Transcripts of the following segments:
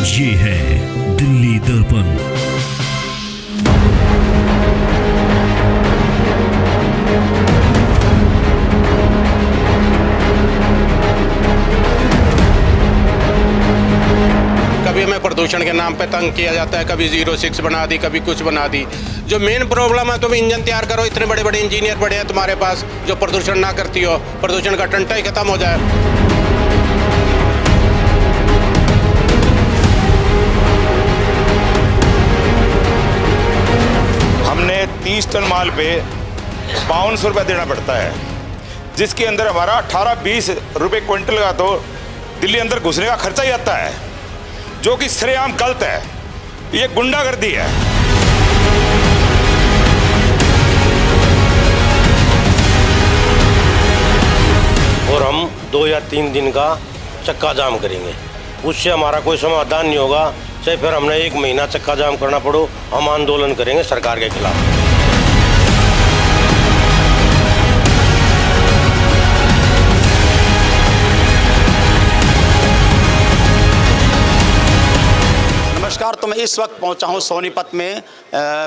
ये है दिल्ली दर्पण। कभी हमें प्रदूषण के नाम पे तंग किया जाता है, कभी 06 बना दी, कभी कुछ बना दी। जो मेन प्रॉब्लम है, तुम इंजन तैयार करो, इतने बड़े बड़े इंजीनियर बड़े हैं तुम्हारे पास जो प्रदूषण ना करती हो, प्रदूषण का टंटा ही खत्म हो जाए। हमने 30 टन माल पे 5200 रुपये देना पड़ता है, जिसके अंदर हमारा 18-20 रुपये क्विंटल का तो दिल्ली अंदर घुसने का खर्चा ही आता है, जो कि सरेआम गलत है। ये गुंडागर्दी है। और हम 2 या 3 दिन का चक्का जाम करेंगे, उससे हमारा कोई समाधान नहीं होगा। चाहे फिर हमने 1 महीना चक्का जाम करना पड़ो, हम आंदोलन करेंगे सरकार के खिलाफ। नमस्कार, तो मैं इस वक्त पहुंचा हूं सोनीपत में।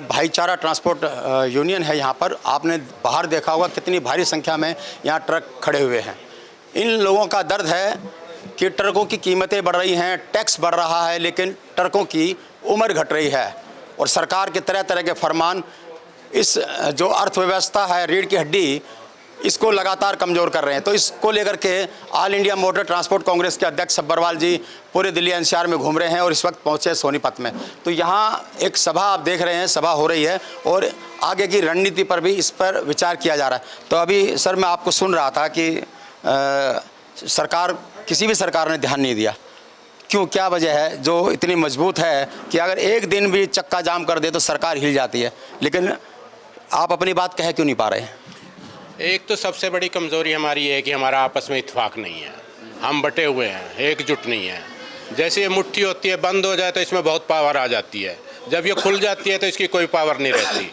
भाईचारा ट्रांसपोर्ट यूनियन है यहाँ पर। आपने बाहर देखा होगा कितनी भारी संख्या में यहाँ ट्रक खड़े हुए हैं। इन लोगों का दर्द है कि ट्रकों की कीमतें बढ़ रही हैं, टैक्स बढ़ रहा है, लेकिन ट्रकों की उम्र घट रही है और सरकार के तरह तरह के फरमान इस जो अर्थव्यवस्था है, रीढ़ की हड्डी, इसको लगातार कमज़ोर कर रहे हैं। तो इसको लेकर के all India motor transport Congress के अध्यक्ष सब्बरवाल जी पूरे दिल्ली एनसीआर में घूम रहे हैं और इस वक्त पहुंचे सोनीपत में। तो यहाँ एक सभा आप देख रहे हैं, सभा हो रही है और आगे की रणनीति पर भी इस पर विचार किया जा रहा है। तो अभी सर मैं आपको सुन रहा था कि सरकार, किसी भी सरकार ने ध्यान नहीं दिया। क्यों, क्या वजह है जो इतनी मजबूत है कि अगर एक दिन भी चक्का जाम कर दे तो सरकार हिल जाती है, लेकिन आप अपनी बात कह क्यों नहीं पा रहे हैं? एक तो सबसे बड़ी कमज़ोरी हमारी है कि हमारा आपस में इत्तेफाक नहीं है, हम बटे हुए हैं, एकजुट नहीं है। जैसे ये मुट्ठी होती है, बंद हो जाए तो इसमें बहुत पावर आ जाती है, जब ये खुल जाती है तो इसकी कोई पावर नहीं रहती,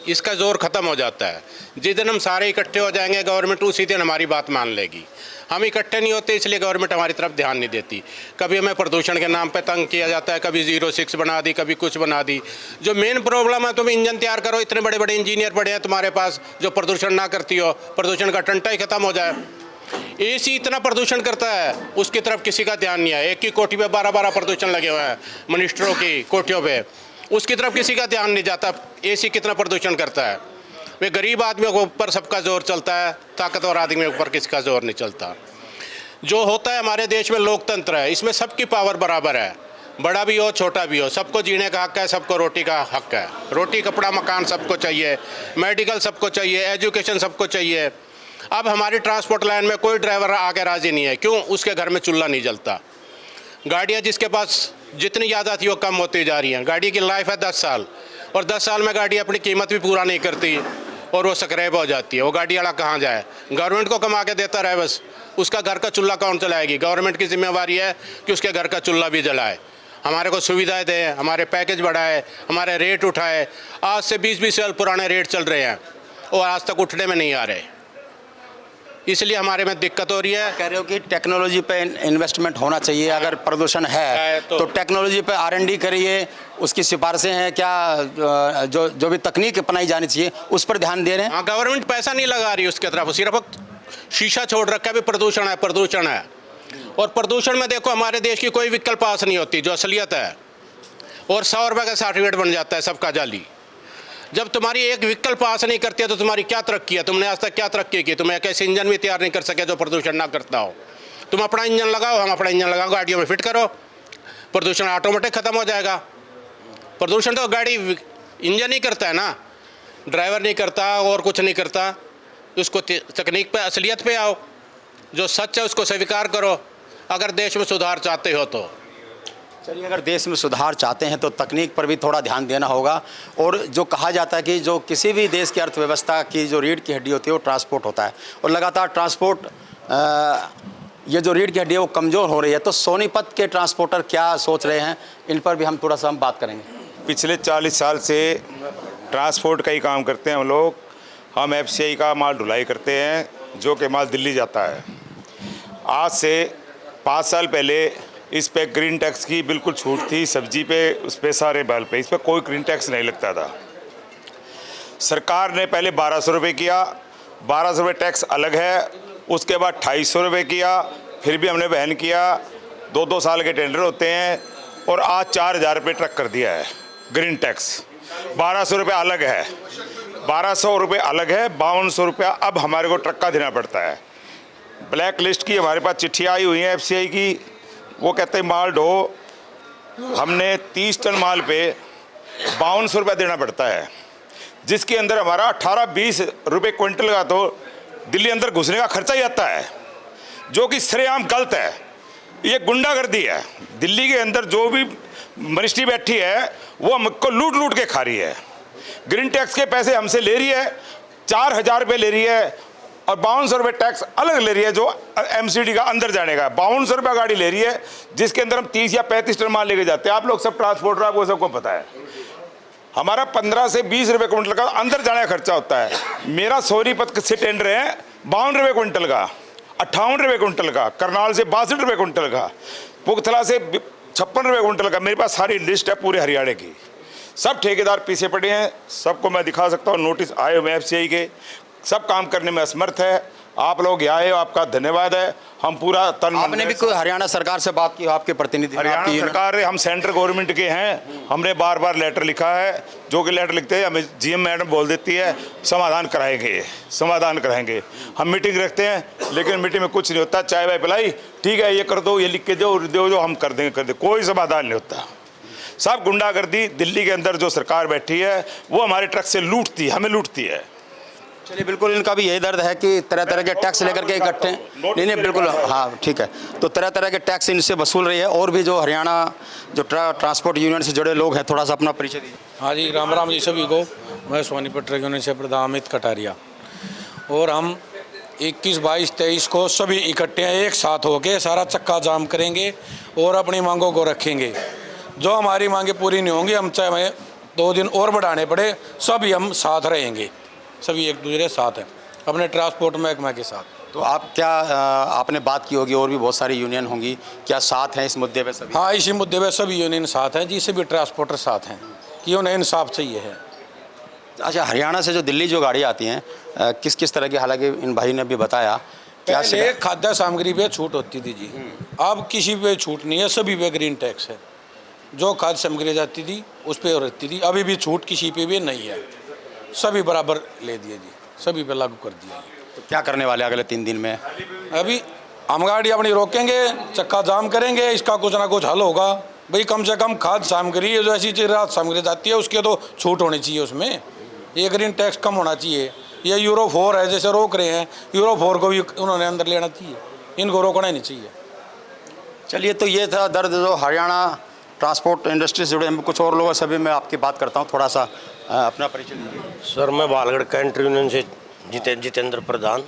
इसका जोर ख़त्म हो जाता है। जिस दिन हम सारे इकट्ठे हो जाएंगे गवर्नमेंट उसी दिन हमारी बात मान लेगी। हम इकट्ठे नहीं होते, इसलिए गवर्नमेंट हमारी तरफ ध्यान नहीं देती। कभी हमें प्रदूषण के नाम पे तंग किया जाता है, कभी 06 बना दी, कभी कुछ बना दी। जो मेन प्रॉब्लम है, तुम इंजन तैयार करो, इतने बड़े बड़े इंजीनियर बड़े हैं तुम्हारे पास जो प्रदूषण ना करती हो, प्रदूषण का टंटा ही खत्म हो जाए। एसी इतना प्रदूषण करता है, उसकी तरफ किसी का ध्यान नहीं है। एक की कोठी पे 12-12 प्रदूषण लगे हुए हैं, मिनिस्टरों की कोठियों पे, उसकी तरफ किसी का ध्यान नहीं जाता। एसी कितना प्रदूषण करता है। वे गरीब आदमियों के ऊपर सबका जोर चलता है, ताकतवर आदमी के ऊपर किसी का जोर नहीं चलता। जो होता है हमारे देश में लोकतंत्र है, इसमें सबकी पावर बराबर है, बड़ा भी हो छोटा भी हो, सबको जीने का हक है, सबको रोटी का हक है। रोटी कपड़ा मकान सबको चाहिए, मेडिकल सबको चाहिए, एजुकेशन सबको चाहिए। अब हमारी ट्रांसपोर्ट लाइन में कोई ड्राइवर आके राजी नहीं है। क्यों? उसके घर में चूल्हा नहीं जलता। गाड़ियाँ जिसके पास जितनी ज़्यादा थी वो कम होती जा रही हैं। गाड़ी की लाइफ है 10 साल और 10 साल में गाड़ी अपनी कीमत भी पूरा नहीं करती और वो स्क्रैप हो जाती है। वो गाड़ी वाला कहाँ जाए? गवर्नमेंट को कमा के देता रहे बस, उसका घर का चूल्हा कौन चलाएगी? गवर्नमेंट की जिम्मेवारी है कि उसके घर का चूल्हा भी जलाए, हमारे को सुविधाएं दे, हमारे पैकेज बढ़ाए, हमारे रेट उठाए। आज से 20-20 साल पुराने रेट चल रहे हैं और आज तक उठने में नहीं आ रहे, इसलिए हमारे में दिक्कत हो रही है। कह रहे हो कि टेक्नोलॉजी पे इन्वेस्टमेंट होना चाहिए। अगर प्रदूषण है तो टेक्नोलॉजी पे R&D करिए, उसकी सिफारिशें हैं क्या, जो भी तकनीक अपनाई जानी चाहिए उस पर ध्यान दे रहे हैं। हाँ, गवर्नमेंट पैसा नहीं लगा रही उसके तरफ, सिर्फ शीशा छोड़ रखा है भी प्रदूषण है, प्रदूषण है। और प्रदूषण में देखो हमारे देश की कोई व्हीकल पास नहीं होती जो असलियत है, और 100 रुपये का सर्टिफिकेट बन जाता है सबका जाली। जब तुम्हारी एक व्हीकल पास नहीं करती है तो तुम्हारी क्या तरक्की है? तुमने आज तक क्या तरक्की की? तुम एक ऐसे इंजन भी तैयार नहीं कर सके जो प्रदूषण ना करता हो। तुम अपना इंजन लगाओ, हम अपना इंजन लगाओ, गाड़ियों में फिट करो, प्रदूषण ऑटोमेटिक खत्म हो जाएगा। प्रदूषण तो गाड़ी इंजन ही करता है ना, ड्राइवर नहीं करता और कुछ नहीं करता। उसको तकनीक पे, असलियत पे आओ, जो सच है उसको स्वीकार करो अगर देश में सुधार चाहते हो तो। चलिए, अगर देश में सुधार चाहते हैं तो तकनीक पर भी थोड़ा ध्यान देना होगा। और जो कहा जाता है कि जो किसी भी देश की अर्थव्यवस्था की जो रीढ़ की हड्डी होती है वो ट्रांसपोर्ट होता है, और लगातार ट्रांसपोर्ट ये जो रीढ़ की हड्डी है वो कमज़ोर हो रही है। तो सोनीपत के ट्रांसपोर्टर क्या सोच रहे हैं, इन पर भी हम थोड़ा सा बात करेंगे। पिछले 40 साल से ट्रांसपोर्ट का ही काम करते हैं हम लोग। हम FCI का माल ढुलाई करते हैं, जो कि माल दिल्ली जाता है। आज से 5 साल पहले इस पे ग्रीन टैक्स की बिल्कुल छूट थी, सब्जी पे, उस पे, सारे बाल पे, इस पे कोई ग्रीन टैक्स नहीं लगता था। सरकार ने पहले 1200 रुपये किया, 1200 रुपये टैक्स अलग है, उसके बाद 250 रुपये किया, फिर भी हमने बहन किया। 2-2 साल के टेंडर होते हैं और आज 4000 रुपये ट्रक कर दिया है ग्रीन टैक्स। 1200 रुपये अलग है, 1200 रुपये अलग है, 5200 रुपया अब हमारे को ट्रक का देना पड़ता है। ब्लैक लिस्ट की हमारे पास चिट्ठी आई हुई है FCI की, वो कहते हैं माल ढो, हमने 30 टन माल पे 5200 रुपया देना पड़ता है, जिसके अंदर हमारा 18-20 रुपये क्विंटल का तो दिल्ली अंदर घुसने का खर्चा ही आता है, जो कि सरेआम गलत है। ये गुंडागर्दी है। दिल्ली के अंदर जो भी मिनिस्ट्री बैठी है वो हमको लूट लूट के खा रही है। ग्रीन टैक्स के पैसे हमसे ले रही है, 4000 रुपये ले रही है और 5200 रुपये टैक्स अलग ले रही है, जो MCD का अंदर जाने का। 5200 रुपये गाड़ी ले रही है, जिसके अंदर हम 30 या 35 टन माल लेके जाते हैं। आप लोग सब ट्रांसपोर्टर, आपको सबको पता है। हमारा 15 से 20 रुपये क्विंटल का अंदर जाने का खर्चा होता है। मेरा सोनीपत से टेंडर है 52 रुपये क्विंटल का, 58 रुपये क्विंटल का, करनाल से 62 रुपये क्विंटल का, पुगथला से 56 रुपये क्विंटल का। मेरे पास सारी लिस्ट है पूरे हरियाणा की। सब ठेकेदार पीछे पड़े हैं, सबको मैं दिखा सकता हूँ, नोटिस आए हुए FCI के। सब काम करने में असमर्थ है। आप लोग यहाँ आए, आपका धन्यवाद है। हम पूरा तन। आपने भी कोई हरियाणा सरकार से बात की, आपके प्रतिनिधि? हरियाणा सरकार, हम सेंट्रल गवर्नमेंट के हैं, हमने बार बार लेटर लिखा है। जो कि लेटर लिखते हैं हमें GM मैडम बोल देती है समाधान कराएंगे, समाधान कराएंगे। हम मीटिंग रखते हैं, लेकिन मीटिंग में कुछ नहीं होता। चाय वाय पिलाई, ठीक है ये कर दो, ये लिख के दो, जो हम कर देंगे, कोई समाधान नहीं होता। सब गुंडागर्दी। दिल्ली के अंदर जो सरकार बैठी है वो हमारे ट्रक से लूटती है, हमें लूटती है। चलिए, बिल्कुल इनका भी यही दर्द है कि तरह तरह के टैक्स लेकर के इकट्ठे, नहीं बिल्कुल, हाँ ठीक है। तो तरह तरह के टैक्स इनसे वसूल रही है। और भी जो हरियाणा जो ट्रांसपोर्ट यूनियन से जुड़े लोग हैं, थोड़ा सा अपना परिचय दीजिए। हाँ जी, राम राम जी सभी को। मैं सोनीपत ट्रक यूनियन से प्रधान अमित कटारिया, और हम 21, 22, 23 को सभी इकट्ठे एक साथ होकर सारा चक्का जाम करेंगे और अपनी मांगों को रखेंगे। जो हमारी मांगे पूरी नहीं होंगी, हम चाहे हमें 2 दिन और बढ़ाने पड़े, सभी हम साथ रहेंगे, सभी एक दूसरे साथ हैं अपने ट्रांसपोर्ट महकमा के साथ। तो आप क्या आपने बात की होगी, और भी बहुत सारी यूनियन होंगी, क्या साथ हैं इस मुद्दे पे सभी? हाँ, इसी मुद्दे पे सभी यूनियन साथ हैं जी, सभी ट्रांसपोर्टर साथ हैं कि उन्हें इंसाफ चाहिए है। अच्छा, हरियाणा से जो दिल्ली जो गाड़ी आती हैं, किस किस तरह की, हालांकि इन भाई ने भी बताया, क्या पहले खाद्य सामग्री पे छूट होती थी जी, अब किसी पे छूट नहीं है, सभी पे ग्रीन टैक्स है। जो खाद्य सामग्री जाती थी उस पर रहती थी, अभी भी छूट किसी पे भी नहीं है, सभी बराबर ले दिए जी, सभी पे लागू कर दिया। तो क्या करने वाले अगले 3 दिन में? अभी हम गाड़ी अपनी रोकेंगे, चक्का जाम करेंगे, इसका कुछ ना कुछ हल होगा। भाई कम से कम खाद्य सामग्री जो ऐसी चीज राहत सामग्री जाती है उसके तो छूट होनी चाहिए, उसमें ये ग्रीन टैक्स कम होना चाहिए। ये यूरो 4 है, जैसे रोक रहे हैं, यूरो 4 को भी उन्होंने अंदर लेना चाहिए, इनको रोकना ही नहीं चाहिए। चलिए, तो ये था दर्द जो हरियाणा ट्रांसपोर्ट इंडस्ट्री से जुड़े। कुछ और लोगों से भी मैं आपकी बात करता हूँ, थोड़ा सा अपना परिचय दीजिए। सर, मैं बालगढ़ कैंट यूनियन से जितेंद्र प्रधान।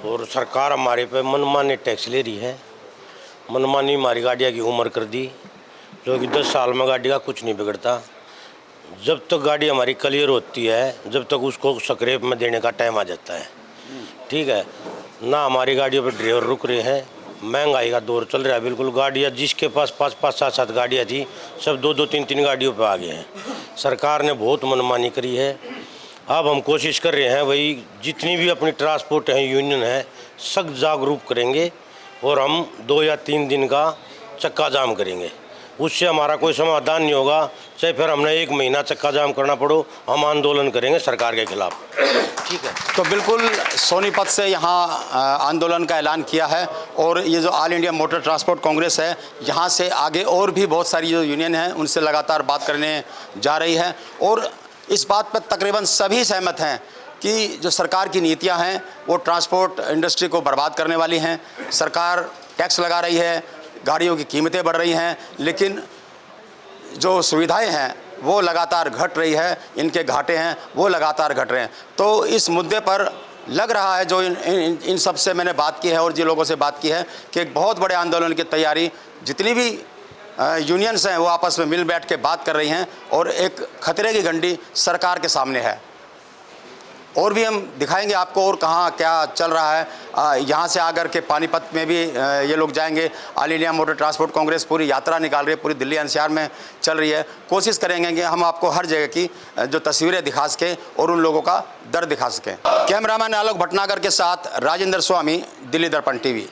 और सरकार हमारे पे मनमानी टैक्स ले रही है, मनमानी हमारी गाड़ियाँ की उम्र कर दी, जो कि 10 साल में गाड़ी का कुछ नहीं बिगड़ता। जब तक गाड़ी हमारी क्लियर होती है, जब तक उसको स्क्रैप में देने का टाइम आ जाता है, ठीक है ना। हमारी गाड़ियों पर ड्राइवर रुक रहे हैं, महंगाई का दौर चल रहा है। बिल्कुल गाड़ियाँ जिसके पास 5-5, 7-7 गाड़ियाँ थी, सब 2-2, 3-3 गाड़ियों पे आ गए हैं। सरकार ने बहुत मनमानी करी है। अब हम कोशिश कर रहे हैं, वही जितनी भी अपनी ट्रांसपोर्ट है यूनियन है, सख्त जागरूक करेंगे और हम 2 या 3 दिन का चक्का जाम करेंगे। उससे हमारा कोई समाधान नहीं होगा, चाहे फिर हमने 1 महीना चक्का जाम करना पड़ो, हम आंदोलन करेंगे सरकार के खिलाफ, ठीक है। तो बिल्कुल सोनीपत से यहाँ आंदोलन का ऐलान किया है, और ये जो all India motor transport Congress है, यहाँ से आगे और भी बहुत सारी जो यूनियन हैं उनसे लगातार बात करने जा रही है। और इस बात पर तकरीबन सभी सहमत हैं कि जो सरकार की नीतियाँ हैं वो ट्रांसपोर्ट इंडस्ट्री को बर्बाद करने वाली हैं। सरकार टैक्स लगा रही है, गाड़ियों की कीमतें बढ़ रही हैं, लेकिन जो सुविधाएं हैं वो लगातार घट रही है, इनके घाटे हैं वो लगातार घट रहे हैं। तो इस मुद्दे पर लग रहा है, जो इन सब से मैंने बात की है और जिन लोगों से बात की है, कि एक बहुत बड़े आंदोलन की तैयारी जितनी भी यूनियंस हैं वो आपस में मिल बैठ के बात कर रही हैं, और एक खतरे की घंटी सरकार के सामने है। और भी हम दिखाएंगे आपको और कहाँ क्या चल रहा है। यहाँ से आकर के पानीपत में भी ये लोग जाएंगे। All India motor transport Congress पूरी यात्रा निकाल रही है, पूरी दिल्ली एनसीआर में चल रही है। कोशिश करेंगे कि हम आपको हर जगह की जो तस्वीरें दिखा सकें और उन लोगों का दर्द दिखा सकें। कैमरामैन आलोक भटनागर के साथ राजेंद्र स्वामी, दिल्ली दर्पण टीवी।